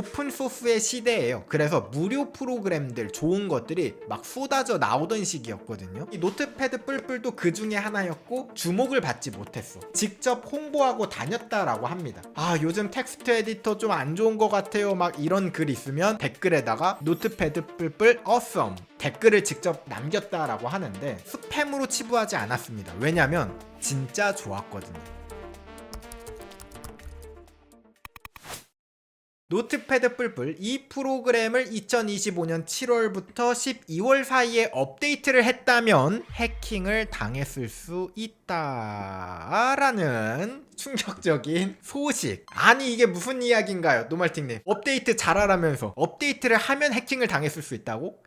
오픈소스의 시대예요. 그래서 무료 프로그램들 좋은 것들이 막 쏟아져 나오던 시기였거든요. 이 노트패드 뿔뿔도 그 중에 하나였고 주목을 받지 못했어. 직접 홍보하고 다녔다라고 합니다. 아, 요즘 텍스트 에디터 좀 안 좋은 것 같아요, 막 이런 글 있으면 댓글에다가 노트패드 뿔뿔 awesome 댓글을 직접 남겼다라고 하는데 스팸으로 치부하지 않았습니다. 왜냐면 진짜 좋았거든요. 노트패드 뿔뿔 이 프로그램을 2025년 7월부터 12월 사이에 업데이트를 했다면 해킹을 당했을 수 있다라는 충격적인 소식. 아니 이게 무슨 이야기인가요, 노말팅님? 업데이트 잘하라면서 업데이트를 하면 해킹을 당했을 수 있다고?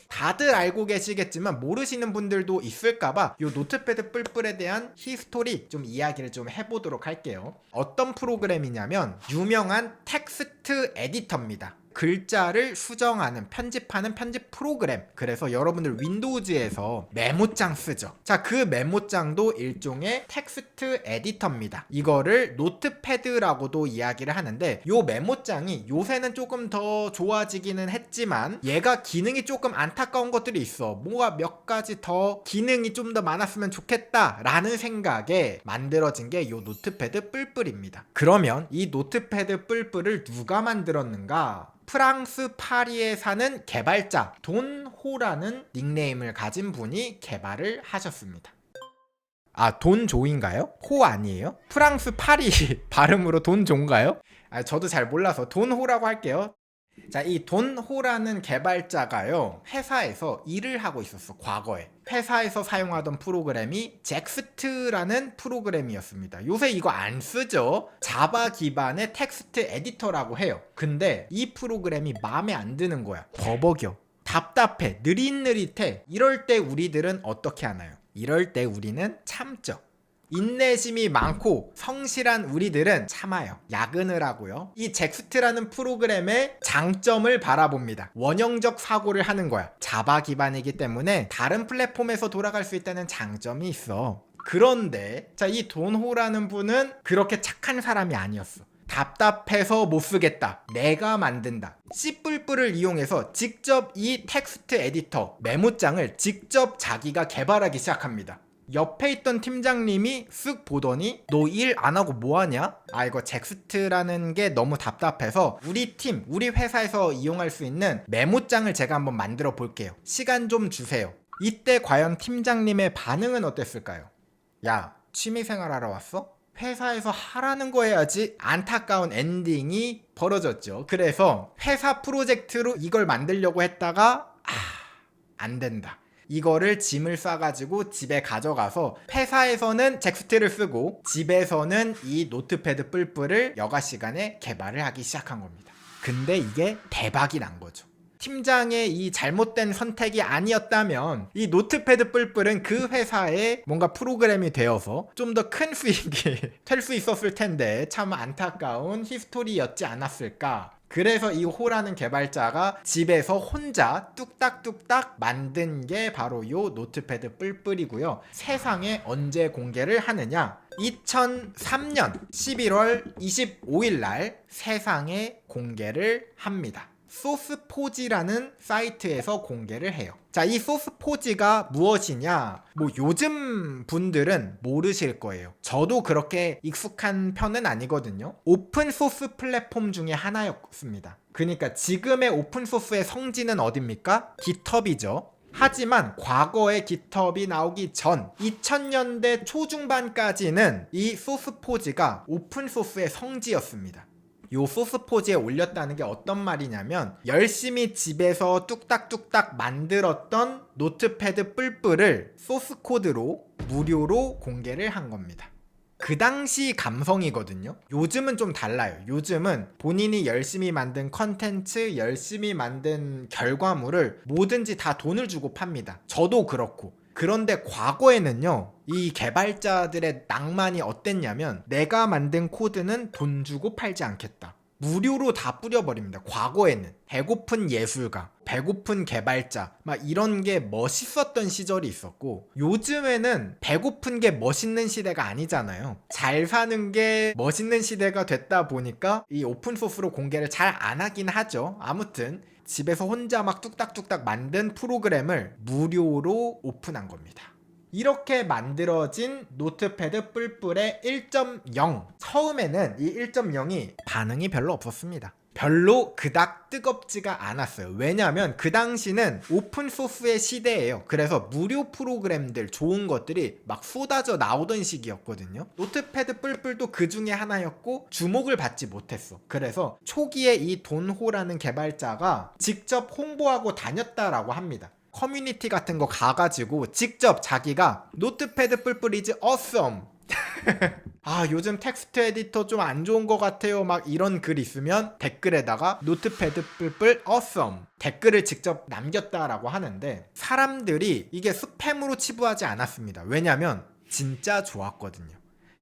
다들 알고 계시겠지만 모르시는 분들도 있을까봐 요 노트패드 뿔뿔에 대한 히스토리 좀 이야기를 좀 해보도록 할게요. 어떤 프로그램이냐면 유명한 텍스트 에디터입니다. 글자를 수정하는, 편집하는 편집 프로그램. 그래서 여러분들 윈도우즈에서 메모장 쓰죠. 자, 그 메모장도 일종의 텍스트 에디터입니다. 이거를 노트패드라고도 이야기를 하는데 요 메모장이 요새는 조금 더 좋아지기는 했지만 얘가 기능이 조금 안타까운 것들이 있어. 뭐가 몇 가지 더 기능이 좀 더 많았으면 좋겠다 라는 생각에 만들어진 게 요 노트패드 뿔뿔입니다. 그러면 이 노트패드 뿔뿔을 누가 만들었는가? 프랑스 파리에 사는 개발자 돈 호라는 닉네임을 가진 분이 개발을 하셨습니다. 아, 돈 조인가요? 호 아니에요? 프랑스 파리 발음으로 돈 조인가요? 아, 저도 잘 몰라서 돈 호라고 할게요. 자, 이 돈 호라는 개발자가요, 회사에서 일을 하고 있었어. 과거에 회사에서 사용하던 프로그램이 젝스트라는 프로그램이었습니다. 요새 이거 안 쓰죠? 자바 기반의 텍스트 에디터라고 해요. 근데 이 프로그램이 마음에 안 드는 거야. 버벅여, 답답해, 느릿느릿해. 이럴 때 우리들은 어떻게 하나요? 이럴 때 우리는 참죠. 인내심이 많고 성실한 우리들은 참아요. 야근을 하고요. 이 젝스트라는 프로그램의 장점을 바라봅니다. 원형적 사고를 하는 거야. 자바 기반이기 때문에 다른 플랫폼에서 돌아갈 수 있다는 장점이 있어. 그런데 자, 이 돈호라는 분은 그렇게 착한 사람이 아니었어. 답답해서 못 쓰겠다, 내가 만든다. C++을 이용해서 직접 이 텍스트 에디터 메모장을 직접 자기가 개발하기 시작합니다. 옆에 있던 팀장님이 쓱 보더니 너 일 안 하고 뭐하냐? 아, 이거 젝스트라는 게 너무 답답해서 우리 회사에서 이용할 수 있는 메모장을 제가 한번 만들어 볼게요. 시간 좀 주세요. 이때 과연 팀장님의 반응은 어땠을까요? 야, 취미생활 하러 왔어? 회사에서 하라는 거 해야지. 안타까운 엔딩이 벌어졌죠. 그래서 회사 프로젝트로 이걸 만들려고 했다가 안 된다. 이거를 짐을 싸가지고 집에 가져가서 회사에서는 젝스트를 쓰고 집에서는 이 노트패드 뿔뿔을 여가 시간에 개발을 하기 시작한 겁니다. 근데 이게 대박이 난 거죠. 팀장의 이 잘못된 선택이 아니었다면 이 노트패드 뿔뿔은 그 회사에 뭔가 프로그램이 되어서 좀 더 큰 수익이 될 수 있었을 텐데 참 안타까운 히스토리였지 않았을까. 그래서 이 호라는 개발자가 집에서 혼자 뚝딱뚝딱 만든 게 바로 요 노트패드 뿔뿔이고요. 세상에 언제 공개를 하느냐? 2003년 11월 25일 날 세상에 공개를 합니다. 소스포지라는 사이트에서 공개를 해요. 자, 이 소스포지가 무엇이냐? 뭐 요즘 분들은 모르실 거예요. 저도 그렇게 익숙한 편은 아니거든요. 오픈소스 플랫폼 중에 하나였습니다. 그러니까 지금의 오픈소스의 성지는 어딥니까? 깃허브이죠. 하지만 과거에 깃허브이 나오기 전 2000년대 초중반까지는 이 소스포지가 오픈소스의 성지였습니다. 요 소스포지에 올렸다는 게 어떤 말이냐면 열심히 집에서 뚝딱뚝딱 만들었던 노트패드 뿔뿔을 소스코드로 무료로 공개를 한 겁니다. 그 당시 감성이거든요. 요즘은 좀 달라요. 요즘은 본인이 열심히 만든 컨텐츠, 열심히 만든 결과물을 뭐든지 다 돈을 주고 팝니다. 저도 그렇고. 그런데 과거에는요, 이 개발자들의 낭만이 어땠냐면 내가 만든 코드는 돈 주고 팔지 않겠다. 무료로 다 뿌려버립니다. 과거에는 배고픈 예술가, 배고픈 개발자 막 이런 게 멋있었던 시절이 있었고, 요즘에는 배고픈 게 멋있는 시대가 아니잖아요. 잘 사는 게 멋있는 시대가 됐다 보니까 이 오픈소스로 공개를 잘 안 하긴 하죠. 아무튼 집에서 혼자 막 뚝딱뚝딱 만든 프로그램을 무료로 오픈한 겁니다. 이렇게 만들어진 노트패드 뿔뿔의 1.0. 처음에는 이 1.0이 반응이 별로 없었습니다. 별로 그닥 뜨겁지가 않았어요. 왜냐하면 그 당시는 오픈소스의 시대예요. 그래서 무료 프로그램들, 좋은 것들이 막 쏟아져 나오던 시기였거든요. 노트패드 뿔뿔도 그 중에 하나였고 주목을 받지 못했어. 그래서 초기에 이 돈호라는 개발자가 직접 홍보하고 다녔다라고 합니다. 커뮤니티 같은 거 가가지고 직접 자기가 노트패드 뿔뿔 is awesome 아, 요즘 텍스트 에디터 좀 안 좋은 것 같아요 막 이런 글 있으면 댓글에다가 노트패드 뿔뿔 awesome 댓글을 직접 남겼다라고 하는데, 사람들이 이게 스팸으로 치부하지 않았습니다. 왜냐면 진짜 좋았거든요.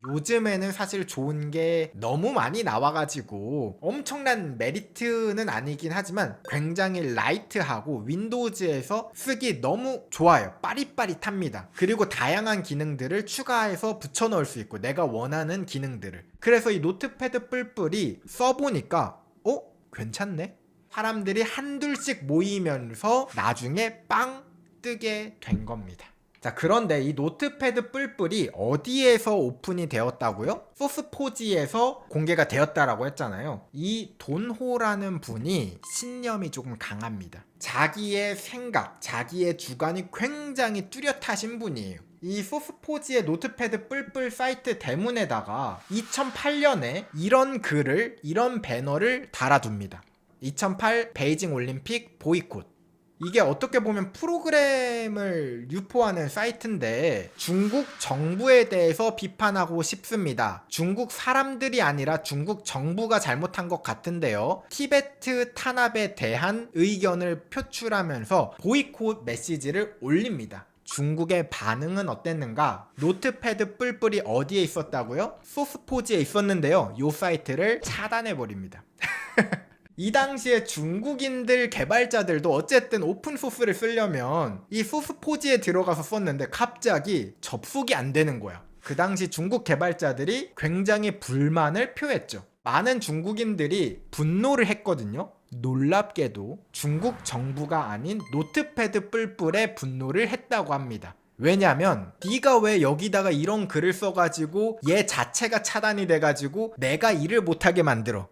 요즘에는 사실 좋은 게 너무 많이 나와가지고 엄청난 메리트는 아니긴 하지만 굉장히 라이트하고 윈도우즈에서 쓰기 너무 좋아요. 빠릿빠릿합니다. 그리고 다양한 기능들을 추가해서 붙여넣을 수 있고, 내가 원하는 기능들을. 그래서 이 노트패드 뿔뿔이 써보니까 괜찮네? 사람들이 한둘씩 모이면서 나중에 빵 뜨게 된 겁니다. 자, 그런데 이 노트패드 뿔뿔이 어디에서 오픈이 되었다고요? 소스포지에서 공개가 되었다라고 했잖아요. 이 돈호라는 분이 신념이 조금 강합니다. 자기의 생각, 자기의 주관이 굉장히 뚜렷하신 분이에요. 이 소스포지의 노트패드 뿔뿔 사이트 대문에다가 2008년에 이런 글을, 이런 배너를 달아둡니다. 2008 베이징 올림픽 보이콧. 이게 어떻게 보면 프로그램을 유포하는 사이트인데, 중국 정부에 대해서 비판하고 싶습니다. 중국 사람들이 아니라 중국 정부가 잘못한 것 같은데요. 티베트 탄압에 대한 의견을 표출하면서 보이콧 메시지를 올립니다. 중국의 반응은 어땠는가? 노트패드 뿔뿔이 어디에 있었다고요? 소스포지에 있었는데요. 이 사이트를 차단해버립니다. 이 당시에 중국인들 개발자들도 어쨌든 오픈소스를 쓰려면 이 소스포지에 들어가서 썼는데 갑자기 접속이 안 되는 거야. 그 당시 중국 개발자들이 굉장히 불만을 표했죠. 많은 중국인들이 분노를 했거든요. 놀랍게도 중국 정부가 아닌 노트패드 뿔뿔에 분노를 했다고 합니다. 왜냐면 네가 왜 여기다가 이런 글을 써가지고 얘 자체가 차단이 돼가지고 내가 일을 못하게 만들어.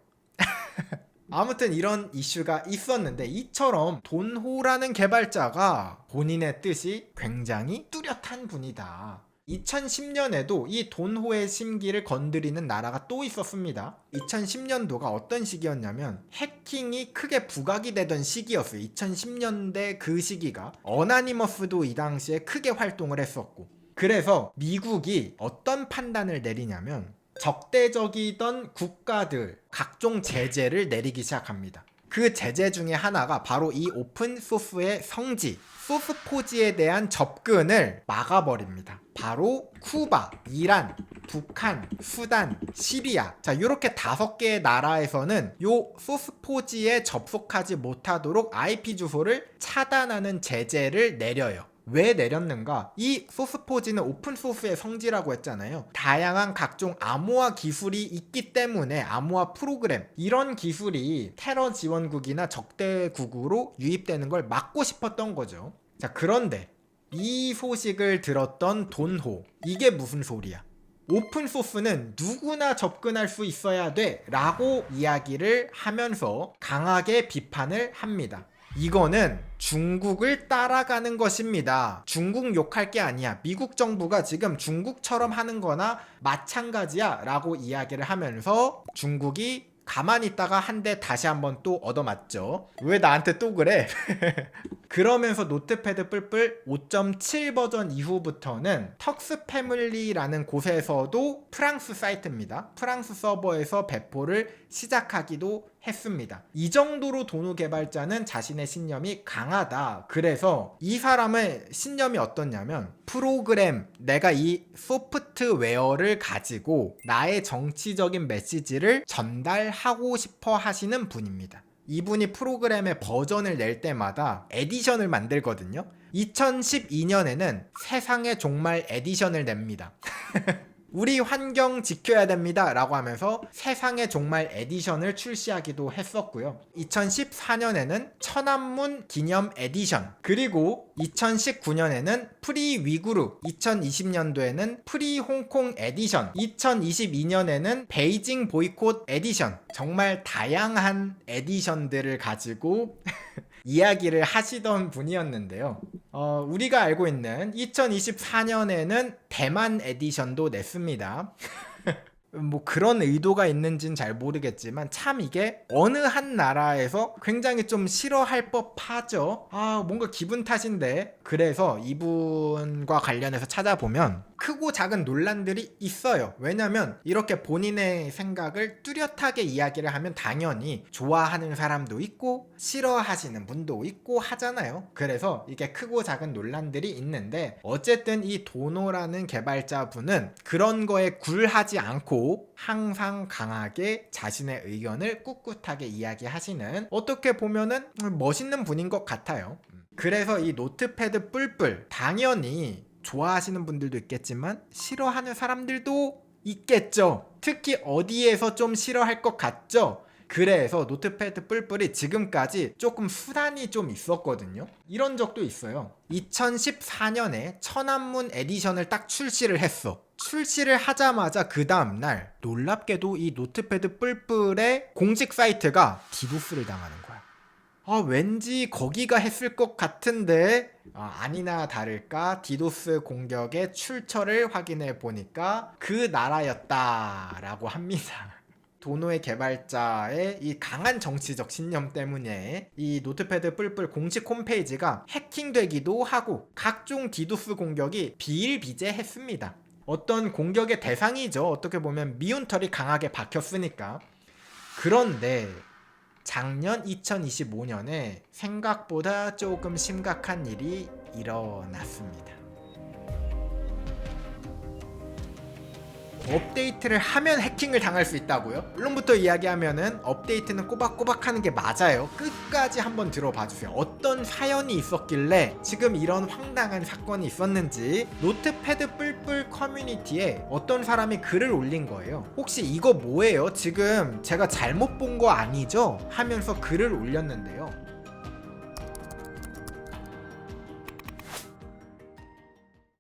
아무튼 이런 이슈가 있었는데, 이처럼 돈호라는 개발자가 본인의 뜻이 굉장히 뚜렷한 분이다. 2010년에도 이 돈호의 심기를 건드리는 나라가 또 있었습니다. 2010년도가 어떤 시기였냐면 해킹이 크게 부각이 되던 시기였어요. 2010년대 그 시기가 어나니머스도 이 당시에 크게 활동을 했었고, 그래서 미국이 어떤 판단을 내리냐면 적대적이던 국가들 각종 제재를 내리기 시작합니다. 그 제재 중에 하나가 바로 이 오픈소스의 성지, 소스포지에 대한 접근을 막아버립니다. 바로 쿠바, 이란, 북한, 수단, 시리아, 자, 이렇게 5개의 나라에서는 요 소스포지에 접속하지 못하도록 IP 주소를 차단하는 제재를 내려요. 왜 내렸는가? 이 소스포지는 오픈소스의 성지라고 했잖아요. 다양한 각종 암호화 기술이 있기 때문에, 암호화 프로그램, 이런 기술이 테러 지원국이나 적대국으로 유입되는 걸 막고 싶었던 거죠. 자, 그런데 이 소식을 들었던 돈호, 이게 무슨 소리야? 오픈소스는 누구나 접근할 수 있어야 돼 라고 이야기를 하면서 강하게 비판을 합니다. 이거는 중국을 따라가는 것입니다. 중국 욕할 게 아니야. 미국 정부가 지금 중국처럼 하는 거나 마찬가지야 라고 이야기를 하면서 중국이 가만히 있다가 한 대 다시 한번 또 얻어맞죠. 왜 나한테 또 그래? 그러면서 노트패드 뿔뿔 5.7 버전 이후부터는 턱스 패밀리라는 곳에서도 프랑스 사이트입니다. 프랑스 서버에서 배포를 시작하기도 했습니다. 이 정도로 도노 개발자는 자신의 신념이 강하다. 그래서 이 사람의 신념이 어떻냐면 프로그램, 내가 이 소프트웨어를 가지고 나의 정치적인 메시지를 전달하고 싶어 하시는 분입니다. 이분이 프로그램의 버전을 낼 때마다 에디션을 만들거든요. 2012년에는 세상의 종말 에디션을 냅니다. 우리 환경 지켜야 됩니다 라고 하면서 세상의 종말 에디션을 출시하기도 했었고요. 2014년에는 천안문 기념 에디션, 그리고 2019년에는 프리 위구르, 2020년도에는 프리 홍콩 에디션, 2022년에는 베이징 보이콧 에디션, 정말 다양한 에디션들을 가지고 이야기를 하시던 분이었는데요. 우리가 알고 있는 2024년에는 대만 에디션도 냈습니다. 뭐 그런 의도가 있는지는 잘 모르겠지만 참 이게 어느 한 나라에서 굉장히 좀 싫어할 법하죠. 뭔가 기분 탓인데. 그래서 이분과 관련해서 찾아보면 크고 작은 논란들이 있어요. 왜냐면 이렇게 본인의 생각을 뚜렷하게 이야기를 하면 당연히 좋아하는 사람도 있고 싫어하시는 분도 있고 하잖아요. 그래서 이게 크고 작은 논란들이 있는데 어쨌든 이 도노라는 개발자분은 그런 거에 굴하지 않고 항상 강하게 자신의 의견을 꿋꿋하게 이야기하시는, 어떻게 보면은 멋있는 분인 것 같아요. 그래서 이 노트패드 뿔뿔 당연히 좋아하시는 분들도 있겠지만 싫어하는 사람들도 있겠죠. 특히 어디에서 좀 싫어할 것 같죠? 그래서 노트패드 뿔뿔이 지금까지 조금 수단이 좀 있었거든요. 이런 적도 있어요. 2014년에 천안문 에디션을 딱 출시를 했어. 출시를 하자마자 그 다음날 놀랍게도 이 노트패드 뿔뿔의 공식 사이트가 디도스를 당하는 거야. 왠지 거기가 했을 것 같은데 아니나 다를까 디도스 공격의 출처를 확인해 보니까 그 나라였다라고 합니다. 도노의 개발자의 이 강한 정치적 신념 때문에 이 노트패드 뿔뿔 공식 홈페이지가 해킹되기도 하고 각종 디도스 공격이 비일비재했습니다. 어떤 공격의 대상이죠. 어떻게 보면 미운 털이 강하게 박혔으니까. 그런데 작년 2025년에 생각보다 조금 심각한 일이 일어났습니다. 업데이트를 하면 해킹을 당할 수 있다고요? 물론부터 이야기하면은 업데이트는 꼬박꼬박 하는 게 맞아요. 끝까지 한번 들어봐 주세요. 어떤 사연이 있었길래 지금 이런 황당한 사건이 있었는지. 노트패드 뿔뿔 커뮤니티에 어떤 사람이 글을 올린 거예요. 혹시 이거 뭐예요? 지금 제가 잘못 본 거 아니죠? 하면서 글을 올렸는데요.